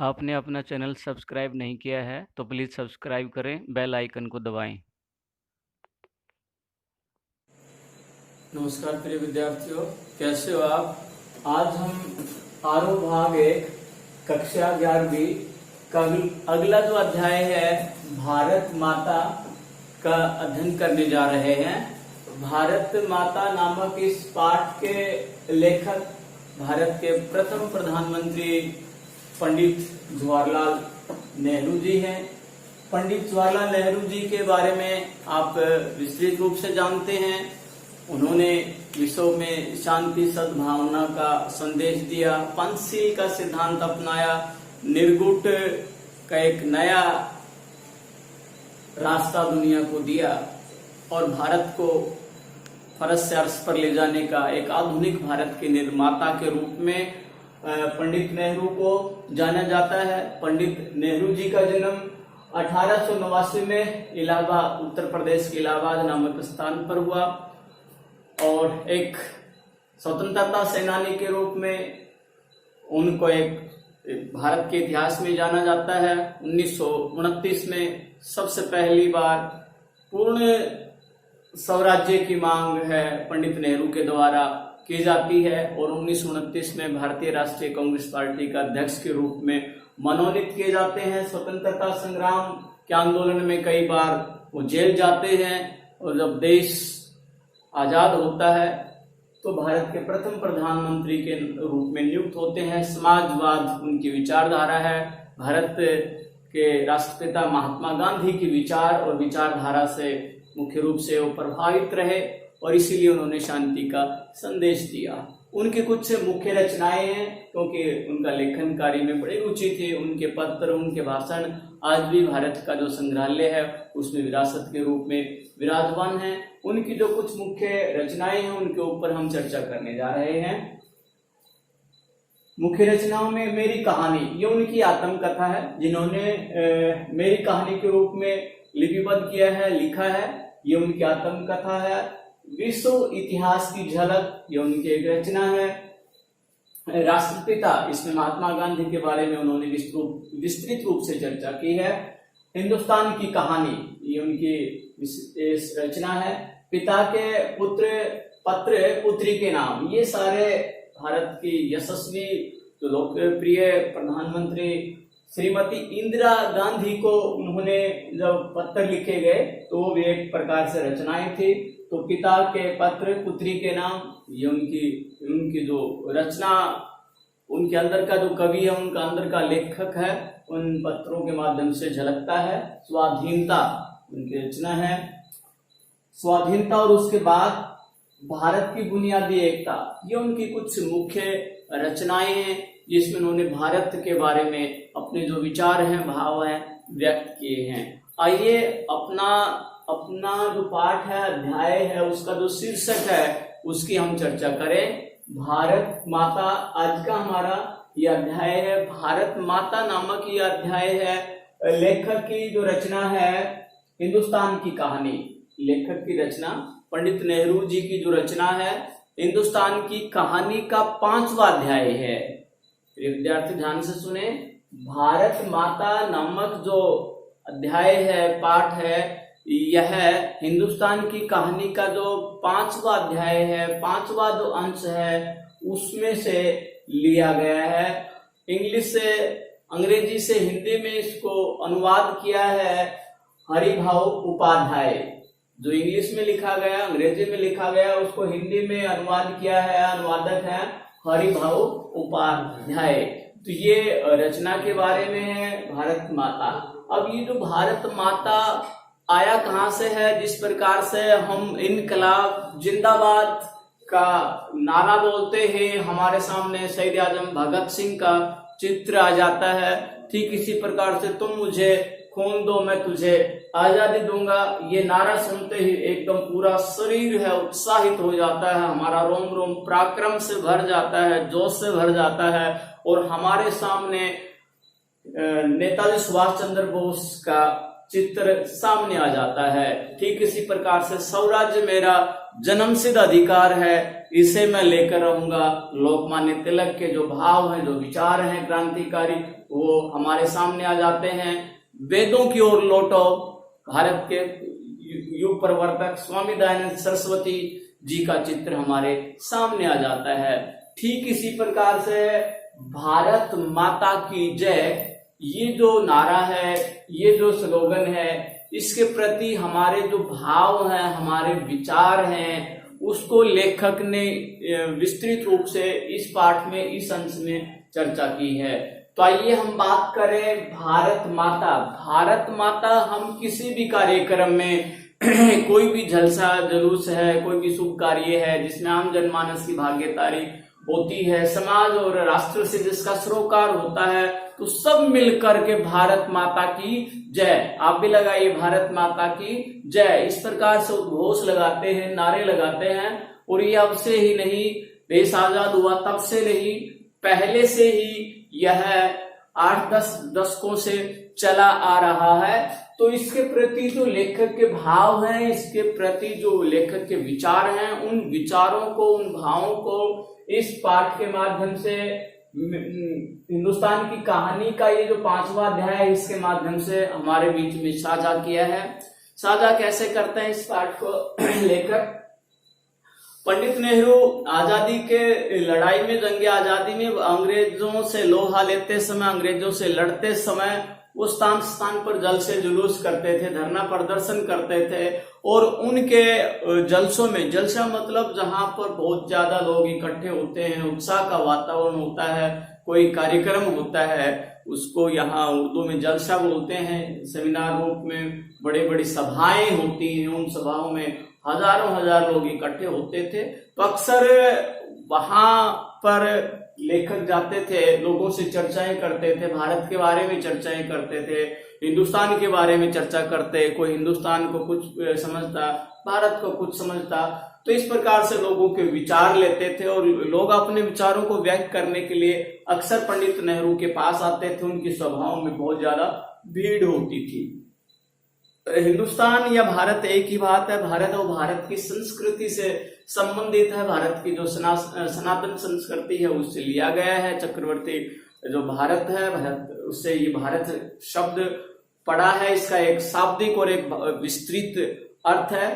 आपने अपना channel subscribe नहीं किया है तो प्लीज़ सब्सक्राइब करें, बेल आइकन को दबाएं। नमस्कार प्रिय विद्यार्थियों, कैसे हो आप। आज हम आरोह भाग 1 कक्षा 11वीं का अगला जो अध्याय है भारत माता का अध्ययन करने जा रहे हैं। भारत माता नामक इस पाठ के लेखक भारत के प्रथम प्रधानमंत्री पंडित जवाहरलाल नेहरू जी हैं। पंडित जवाहरलाल नेहरू जी के बारे में आप विस्तृत रूप से जानते हैं। उन्होंने विश्व में शांति सद्भावना का संदेश दिया, पंचशील का सिद्धांत अपनाया, निर्गुट का एक नया रास्ता दुनिया को दिया और भारत को फरज से अर्श पर ले जाने का एक आधुनिक भारत के निर्माता के रूप में पंडित नेहरू को जाना जाता है। पंडित नेहरू जी का जन्म 1889 में इलाहाबाद, उत्तर प्रदेश के इलाहाबाद नामक स्थान पर हुआ और एक स्वतंत्रता सेनानी के रूप में उनको एक भारत के इतिहास में जाना जाता है। 1929 में सबसे पहली बार पूर्ण स्वराज्य की मांग है पंडित नेहरू के द्वारा की जाती है और 1929 में भारतीय राष्ट्रीय कांग्रेस पार्टी का अध्यक्ष के रूप में मनोनीत किए जाते हैं। स्वतंत्रता संग्राम के आंदोलन में कई बार वो जेल जाते हैं और जब देश आजाद होता है तो भारत के प्रथम प्रधानमंत्री के रूप में नियुक्त होते हैं। समाजवाद उनकी विचारधारा है। भारत के राष्ट्रपिता महात्मा गांधी की विचार और विचारधारा से मुख्य रूप से वो प्रभावित रहे और इसीलिए उन्होंने शांति का संदेश दिया। उनके कुछ मुख्य रचनाएं हैं क्योंकि उनका लेखन कार्य में बड़ी रुचि थी। उनके पत्र, उनके भाषण आज भी भारत का जो संग्रहालय है उसमें विरासत के रूप में विराजमान है। उनकी जो कुछ मुख्य रचनाएं हैं उनके ऊपर हम चर्चा करने जा रहे हैं। मुख्य रचनाओं में मेरी कहानी, ये उनकी आत्मकथा है जिन्होंने मेरी कहानी के रूप में लिपिबद्ध किया है, लिखा है। ये उनकी आत्मकथा है। विश्व इतिहास की झलक, ये उनकी एक रचना है। राष्ट्रपिता, इसमें महात्मा गांधी के बारे में उन्होंने विस्तृत रूप से चर्चा की है। हिंदुस्तान की कहानी, ये उनकी रचना है। पिता के पुत्र, पत्र पुत्री के नाम, ये सारे भारत की यशस्वी जो लोकप्रिय प्रधानमंत्री श्रीमती इंदिरा गांधी को उन्होंने जब पत्र लिखे गए तो वो भी एक प्रकार से रचनाएं थी। तो पिता के पत्र पुत्री के नाम, ये उनकी जो रचना, उनके अंदर का जो कवि है, उनका अंदर का लेखक है, उन पत्रों के माध्यम से झलकता है। स्वाधीनता उनकी रचना है। स्वाधीनता और उसके बाद भारत की बुनियादी एकता, ये उनकी कुछ मुख्य रचनाएं हैं जिसमें उन्होंने भारत के बारे में अपने जो विचार हैं, भाव हैं, व्यक्त किए हैं। आइए अपना जो पाठ है, अध्याय है, उसका जो शीर्षक है उसकी हम चर्चा करें। भारत माता, आज का हमारा यह अध्याय है। भारत माता नामक यह अध्याय है। लेखक की जो रचना है हिंदुस्तान की कहानी, लेखक की रचना पंडित नेहरू जी की जो रचना है हिंदुस्तान की कहानी का 5वां अध्याय है। विद्यार्थी ध्यान से सुने। भारत माता नामक जो अध्याय है, पाठ है, यह हिंदुस्तान की कहानी का जो 5वां अध्याय है, 5वां जो अंश है उसमें से लिया गया है। इंग्लिश से, अंग्रेजी से हिंदी में इसको अनुवाद किया है हरिभाऊ उपाध्याय। जो इंग्लिश में लिखा गया, अंग्रेजी में लिखा गया, उसको हिंदी में अनुवाद किया है, अनुवादक है हरिभाऊ उपाध्याय। तो ये रचना के बारे में है भारत माता। अब ये जो भारत माता आया कहाँ से है, जिस प्रकार से हम इनकलाब जिंदाबाद का नारा बोलते हैं, हमारे सामने शहीद आजम भगत सिंह का चित्र आ जाता है, ठीक इसी प्रकार से तुम मुझे खून दो मैं तुझे आजादी दूंगा, ये नारा सुनते ही एकदम पूरा शरीर है उत्साहित हो जाता है, हमारा रोम रोम पराक्रम से भर जाता है, जोश से भर जाता है और हमारे सामने नेताजी सुभाष चंद्र बोस का चित्र सामने आ जाता है। ठीक इसी प्रकार से स्वराज्य मेरा जन्मसिद्ध अधिकार है, इसे मैं लेकर रहूंगा। लोकमान्य तिलक के जो भाव हैं, जो विचार हैं क्रांतिकारी, वो हमारे सामने आ जाते हैं। वेदों की ओर लौटो, भारत के युग प्रवर्तक स्वामी दयानंद सरस्वती जी का चित्र हमारे सामने आ जाता है। ठीक इसी प्रकार से भारत माता की जय, ये जो नारा है, ये जो स्लोगन है, इसके प्रति हमारे जो भाव हैं, हमारे विचार हैं, उसको लेखक ने विस्तृत रूप से इस पाठ में, इस अंश में चर्चा की है। तो आइए हम बात करें भारत माता। भारत माता हम किसी भी कार्यक्रम में कोई भी जलसा जुलूस है, कोई भी शुभ कार्य है जिसमें आम जनमानस की भागीदारी होती है, समाज और राष्ट्र से जिसका सरोकार होता है, तो सब मिलकर के भारत माता की जय, आप भी लगाइए भारत माता की जय, इस प्रकार से उद्घोष लगाते हैं, नारे लगाते हैं। और ये अब से ही नहीं, देश आजाद हुआ तब से नहीं, पहले से ही यह 8-10 दशकों से चला आ रहा है। तो इसके प्रति जो लेखक के भाव हैं, इसके प्रति जो लेखक के विचार हैं, उन विचारों को, उन भावों को इस पाठ के माध्यम से, हिंदुस्तान की कहानी का ये जो 5वां अध्याय है, इसके माध्यम से हमारे बीच में साझा किया है। साझा कैसे करते हैं इस पाठ को लेकर? पंडित नेहरू आजादी के लड़ाई में, जंग आजादी में अंग्रेजों से लोहा लेते समय, अंग्रेजों से लड़ते समय वो स्थान स्थान पर जल से जुलूस करते थे, धरना प्रदर्शन करते थे। और उनके जलसों में, जलसा मतलब जहां पर बहुत ज्यादा लोग इकट्ठे होते हैं, उत्साह का वातावरण होता है, कोई कार्यक्रम होता है, उसको यहाँ उर्दू में जलसा बोलते हैं। सेमिनार रूप में बड़ी बड़ी सभाएं होती हैं, उन सभाओं में हजारों हजार लोग इकट्ठे होते थे। तो अक्सर वहां पर लेखक जाते थे, लोगों से चर्चाएं करते थे, भारत के बारे में चर्चाएं करते थे, हिंदुस्तान के बारे में चर्चा करते। कोई हिंदुस्तान को कुछ समझता, भारत को कुछ समझता। तो इस प्रकार से लोगों के विचार लेते थे और लोग अपने विचारों को व्यक्त करने के लिए अक्सर पंडित नेहरू के पास आते थे। उनकी सभाओं में बहुत ज्यादा भीड़ होती थी। हिंदुस्तान या भारत एक ही बात है। भारत और भारत की संस्कृति से संबंधित है। भारत की जो सनातन संस्कृति है उससे लिया गया है। चक्रवर्ती जो भारत है, भारत, उससे ये भारत शब्द पड़ा है। इसका एक शाब्दिक और एक विस्तृत अर्थ है।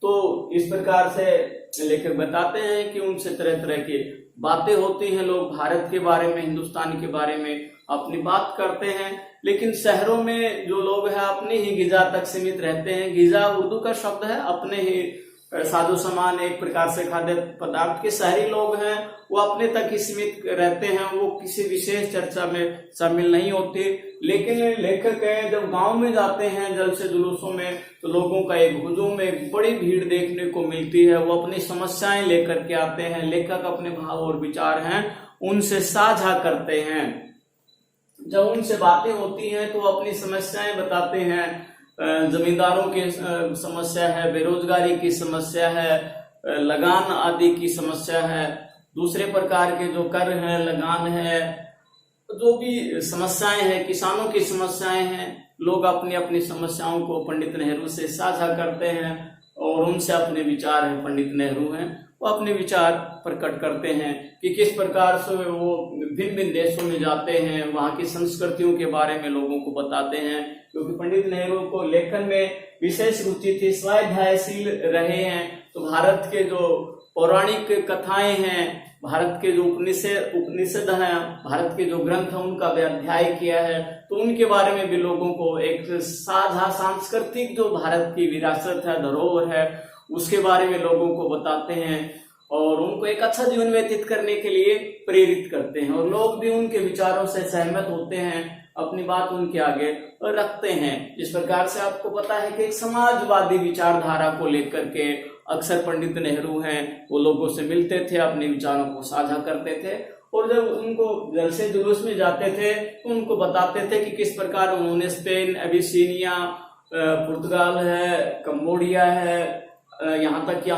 तो इस प्रकार से लेखक बताते हैं कि उनसे तरह तरह की बातें होती हैं। लोग भारत के बारे में, हिंदुस्तान के बारे में अपनी बात करते हैं। लेकिन शहरों में जो लोग हैं अपने ही गिजा तक सीमित रहते हैं। गिजा उर्दू का शब्द है, अपने ही साजो सामान, एक प्रकार से खाद्य पदार्थ के शहरी लोग हैं, वो अपने तक ही सीमित रहते हैं। वो किसी विशेष चर्चा में शामिल नहीं होते। लेकिन लेखक है, जब गांव में जाते हैं जलसे जुलूसों में, तो लोगों का एक हुजूम, एक बड़ी भीड़ देखने को मिलती है। वो अपनी समस्याएं लेकर के आते हैं। लेखक अपने भाव और विचार हैं उनसे साझा करते हैं। जब उनसे बातें होती हैं तो अपनी समस्याएं बताते हैं। जमींदारों की समस्या है, बेरोजगारी की समस्या है, लगान आदि की समस्या है, दूसरे प्रकार के जो कर है, लगान है, जो भी समस्याएं हैं, किसानों की समस्याएं हैं, लोग अपनी अपनी समस्याओं को पंडित नेहरू से साझा करते हैं और उनसे अपने विचार हैं, पंडित नेहरू हैं, वो अपने विचार प्रकट करते हैं कि किस प्रकार से वो भिन्न भिन्न देशों में जाते हैं, वहां की संस्कृतियों के बारे में लोगों को बताते हैं। क्योंकि पंडित नेहरू को लेखन में विशेष रुचि थी, स्वाध्यायशील रहे हैं। तो भारत के जो पौराणिक कथाएं हैं, भारत के जो उपनिषद हैं, भारत के जो ग्रंथ हैं, उनका भी अध्ययन किया है। तो उनके बारे में भी लोगों को एक साझा सांस्कृतिक जो भारत की विरासत है, धरोहर है, उसके बारे में लोगों को बताते हैं और उनको एक अच्छा जीवन व्यतीत करने के लिए प्रेरित करते हैं। और लोग भी उनके विचारों से सहमत होते हैं, अपनी बात उनके आगे रखते हैं। इस प्रकार से आपको पता है कि एक समाजवादी विचारधारा को लेकर के अक्सर पंडित नेहरू हैं, वो लोगों से मिलते थे, अपने विचारों को साझा करते थे। और जब उनको जलसे जुलूस में जाते थे तो उनको बताते थे कि किस प्रकार उन्होंने स्पेन, अबिसिनिया, पुर्तगाल है, कंबोडिया है, यहाँ तक कि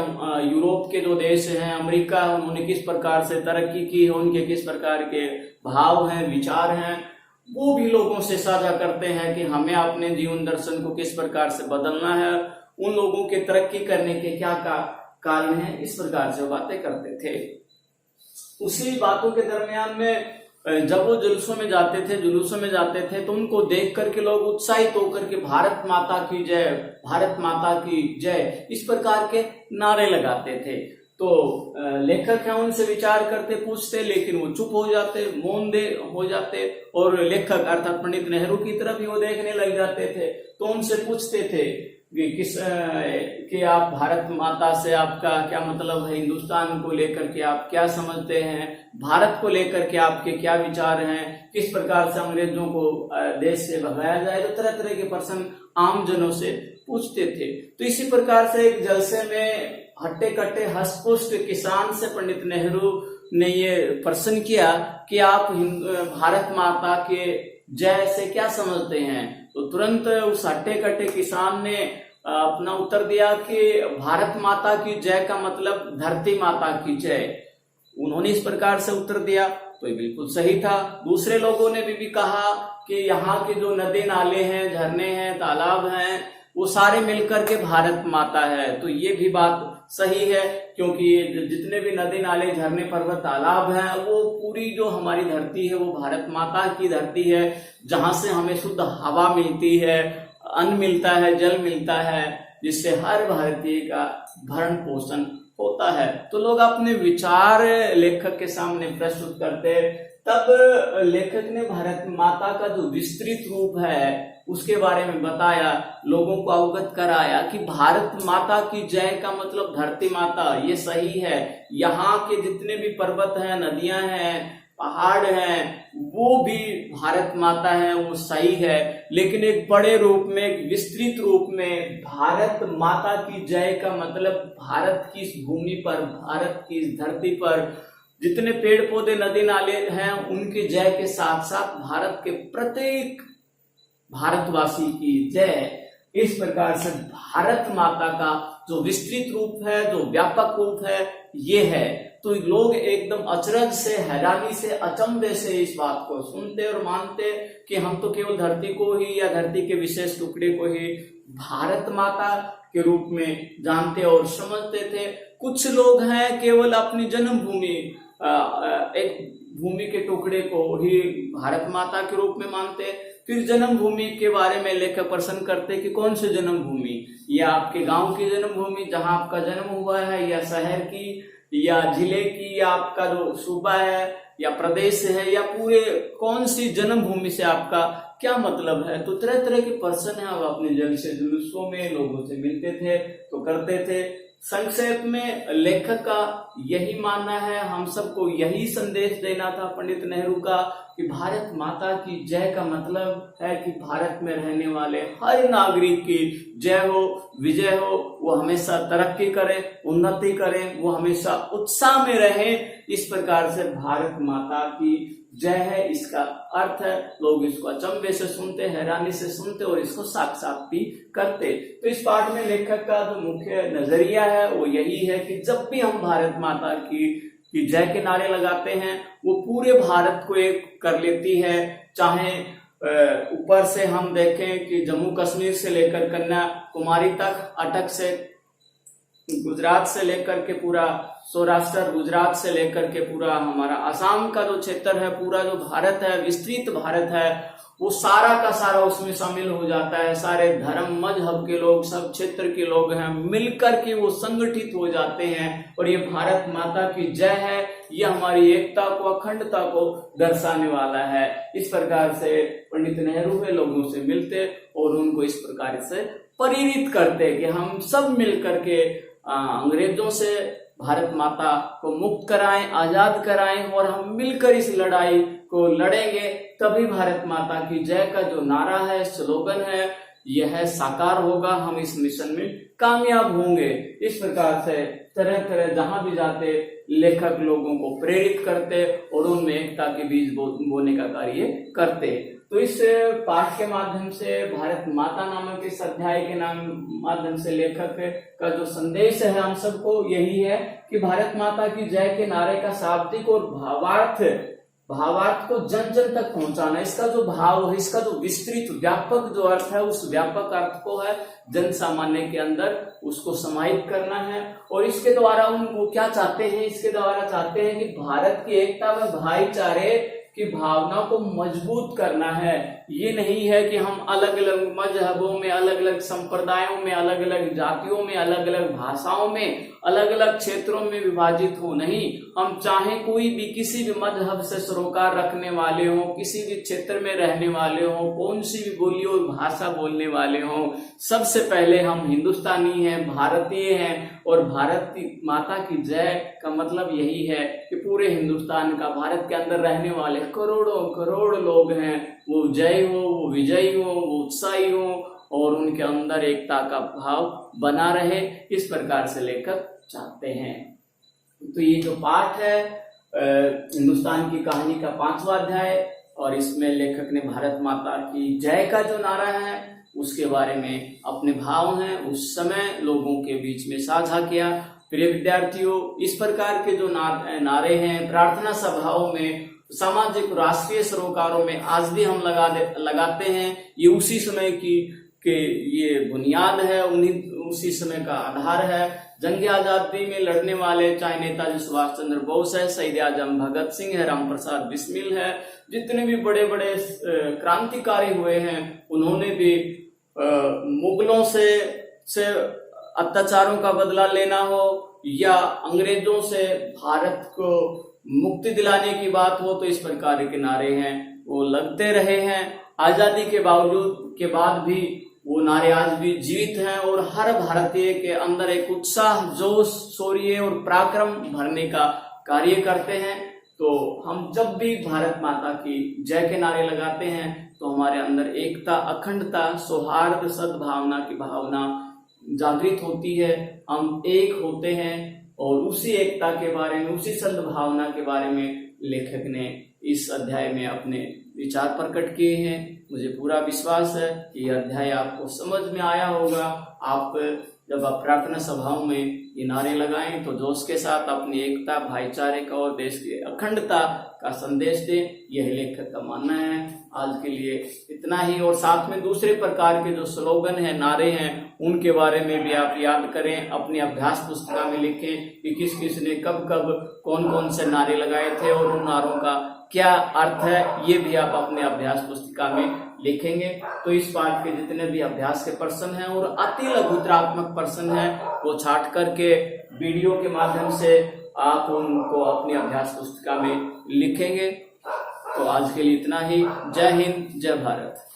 यूरोप के जो देश हैं, अमेरिका, उन्होंने किस प्रकार से तरक्की की है, उनके किस प्रकार के भाव हैं, विचार हैं, वो भी लोगों से साझा करते हैं कि हमें अपने जीवन दर्शन को किस प्रकार से बदलना है, उन लोगों के तरक्की करने के क्या कारण है, इस प्रकार से वो बातें करते थे। उसी बातों के दरमियान में जब वो जुलूसों में जाते थे तो उनको देख करके लोग उत्साहित होकर के भारत माता की जय, भारत माता की जय, इस प्रकार के नारे लगाते थे। तो लेखक है उनसे विचार करते, पूछते, लेकिन वो चुप हो जाते, मौन हो जाते, और लेखक अर्थात पंडित नेहरू की तरफ ही वो देखने लग जाते थे। तो उनसे पूछते थे कि आप भारत माता से आपका क्या मतलब है, हिंदुस्तान को लेकर के आप क्या समझते हैं, भारत को लेकर के आपके क्या विचार हैं, किस प्रकार से अंग्रेजों को देश से भगाया जाए। तो तरह तरह के प्रश्न आम जनों से पूछते थे। तो इसी प्रकार से एक जलसे में हट्टे कट्टे हष्टपुष्ट किसान से पंडित नेहरू ने ये प्रश्न किया कि आप भारत माता के जय से क्या समझते हैं। तो तुरंत उस हट्टे कट्टे किसान ने अपना उत्तर दिया कि भारत माता की जय का मतलब धरती माता की जय। उन्होंने इस प्रकार से उत्तर दिया, तो ये बिल्कुल सही था। दूसरे लोगों ने भी कहा कि यहाँ के जो नदी नाले हैं, झरने हैं, तालाब हैं, वो सारे मिलकर के भारत माता है। तो ये भी बात सही है, क्योंकि जितने भी नदी नाले, झरने, पर्वत, तालाब हैं, वो पूरी जो हमारी धरती है वो भारत माता की धरती है, जहां से हमें शुद्ध हवा मिलती है, अन्न मिलता है, जल मिलता है, जिससे हर भारतीय का भरण पोषण होता है। तो लोग अपने विचार लेखक के सामने प्रस्तुत करते। तब लेखक ने भारत माता का जो विस्तृत रूप है उसके बारे में बताया, लोगों को अवगत कराया कि भारत माता की जय का मतलब धरती माता, ये सही है। यहाँ के जितने भी पर्वत हैं, नदियां हैं, पहाड़ हैं, वो भी भारत माता है, वो सही है। लेकिन एक बड़े रूप में, एक विस्तृत रूप में भारत माता की जय का मतलब भारत की इस भूमि पर, भारत की इस धरती पर जितने पेड़ पौधे, नदी नाले हैं, उनकी जय के साथ साथ भारत के प्रत्येक भारतवासी की जय। इस प्रकार से भारत माता का जो विस्तृत रूप है, जो व्यापक रूप है, ये है। तो लोग एकदम अचरज से, हैरानी से, अचंभे से इस बात को सुनते और मानते कि हम तो केवल धरती को ही या धरती के विशेष टुकड़े को ही भारत माता के रूप में जानते और समझते थे। कुछ लोग हैं केवल अपनी जन्मभूमि, एक भूमि के टुकड़े को ही भारत माता के रूप में मानते। फिर जन्मभूमि के बारे में लेकर प्रश्न करते कि कौन सी जन्मभूमि, या आपके गांव की जन्मभूमि जहां आपका जन्म हुआ है, या शहर की, या जिले की, या आपका जो सूबा है या प्रदेश है, या पूरे कौन सी जन्मभूमि से आपका क्या मतलब है। तो तरह तरह के प्रश्न है, अब अपने जलसे जुलूसों में लोगों से मिलते थे तो करते थे। संक्षेप में लेखक का यही मानना है, हम सबको यही संदेश देना था पंडित नेहरू का कि भारत माता की जय का मतलब है कि भारत में रहने वाले हर नागरिक की जय हो, विजय हो, वो हमेशा तरक्की करे, उन्नति करे, वो हमेशा उत्साह में रहे। इस प्रकार से भारत माता की जय है, इसका अर्थ है। लोग इसको अचंभे से सुनते, हैरानी से सुनते और इसको साक्षात भी करते। तो इस पाठ में लेखक का जो मुख्य नजरिया है वो यही है कि जब भी हम भारत माता की जय के नारे लगाते हैं, वो पूरे भारत को एक कर लेती है। चाहे ऊपर से हम देखें कि जम्मू कश्मीर से लेकर कन्याकुमारी तक, अटक से गुजरात से लेकर के पूरा सौराष्ट्र, गुजरात से लेकर के पूरा हमारा असम का जो क्षेत्र है, पूरा जो भारत है, विस्तृत भारत है, वो सारा का सारा उसमें शामिल हो जाता है। सारे धर्म मजहब के लोग, सब क्षेत्र के लोग हैं, मिलकर के वो संगठित हो जाते हैं और ये भारत माता की जय है, ये हमारी एकता को, अखंडता को दर्शाने वाला है। इस प्रकार से पंडित नेहरू वे लोगों से मिलते और उनको इस प्रकार से प्रेरित करते कि हम सब मिलकर के अंग्रेजों से भारत माता को मुक्त कराएं, आजाद कराएं और हम मिलकर इस लड़ाई को लड़ेंगे, तभी भारत माता की जय का जो नारा है, स्लोगन है, यह साकार होगा, हम इस मिशन में कामयाब होंगे। इस प्रकार से तरह तरह जहां भी जाते लेखक लोगों को प्रेरित करते और उनमें एकता के बीज बोने का कार्य करते। तो इस पाठ के माध्यम से, भारत माता नामक इस अध्याय के माध्यम से लेखक का जो संदेश है हम सबको यही है कि भारत माता की जय के नारे का शाब्दिक और भावार्थ भावार्थ को जन जन तक पहुंचाना, इसका जो भाव है, इसका जो विस्तृत व्यापक जो अर्थ है, उस व्यापक अर्थ को है जन सामान्य के अंदर उसको समाहित करना है। और इसके द्वारा वो क्या चाहते हैं, इसके द्वारा चाहते हैं कि भारत की एकता व भाईचारे की भावना को मजबूत करना है। ये नहीं है कि हम अलग अलग मजहबों में, अलग अलग संप्रदायों में, अलग अलग जातियों में, अलग अलग भाषाओं में, अलग अलग क्षेत्रों में विभाजित हो, नहीं, हम चाहे कोई भी किसी भी मजहब से सरोकार रखने वाले हो, किसी भी क्षेत्र में रहने वाले हो, कौन सी भी बोली और भाषा बोलने वाले हो, सबसे पहले हम हिंदुस्तानी हैं, भारतीय हैं। और भारत की माता की जय का मतलब यही है कि पूरे हिंदुस्तान का, भारत के अंदर रहने वाले करोड़ों करोड़ लोग हैं, वो जय हो, वो विजयी हो, वो उत्साही हो और उनके अंदर एकता का भाव बना रहे, इस प्रकार से लेकर चाहते हैं। तो ये जो पाठ है हिंदुस्तान की कहानी का 5वां अध्याय, और इसमें लेखक ने भारत माता की जय का जो नारा है उसके बारे में अपने भाव हैं उस समय लोगों के बीच में साझा किया। प्रिय विद्यार्थियों, इस प्रकार के जो नारे हैं प्रार्थना सभाओं में, सामाजिक राष्ट्रीय सरोकारों में आज भी हम लगाते हैं। ये उसी समय की ये बुनियाद है, उसी समय का आधार है। जंग आजादी में लड़ने वाले चाहे नेताजी सुभाष चंद्र बोस है, शहीद आजम भगत सिंह है, राम प्रसाद बिस्मिल है, जितने भी बड़े बड़े क्रांतिकारी हुए हैं, उन्होंने भी मुगलों से अत्याचारों का बदला लेना हो या अंग्रेजों से भारत को मुक्ति दिलाने की बात हो, तो इस प्रकार के नारे हैं वो लगते रहे हैं। आजादी के बाद भी वो नारे आज भी जीवित हैं और हर भारतीय के अंदर एक उत्साह, जोश, शौर्य और पराक्रम भरने का कार्य करते हैं। तो हम जब भी भारत माता की जय के नारे लगाते हैं तो हमारे अंदर एकता, अखंडता, सौहार्द, सद्भावना की भावना जागृत होती है। हम एक होते हैं और उसी एकता के बारे में, उसी सद्भावना के बारे में लेखक ने इस अध्याय में अपने विचार प्रकट किए हैं। मुझे पूरा विश्वास है कि यह अध्याय आपको समझ में आया होगा। आप जब आप प्रार्थना सभाओं में ये नारे लगाएं तो जोश के साथ अपनी एकता, भाईचारे का और देश की अखंडता का संदेश दें, यह लेखक का मानना है। आज के लिए इतना ही, और साथ में दूसरे प्रकार के जो स्लोगन है, नारे हैं, उनके बारे में भी आप याद करें, अपनी अभ्यास पुस्तिका में लिखें कि किस किस ने कब कब कौन कौन से नारे लगाए थे और उन नारों का क्या अर्थ है, ये भी आप अपने अभ्यास पुस्तिका में लिखेंगे। तो इस पाठ के जितने भी अभ्यास के प्रश्न हैं और अति लघुत्रात्मक प्रश्न हैं वो छाट करके वीडियो के माध्यम से आप उनको अपनी अभ्यास पुस्तिका में लिखेंगे। तो आज के लिए इतना ही। जय हिंद, जय भारत।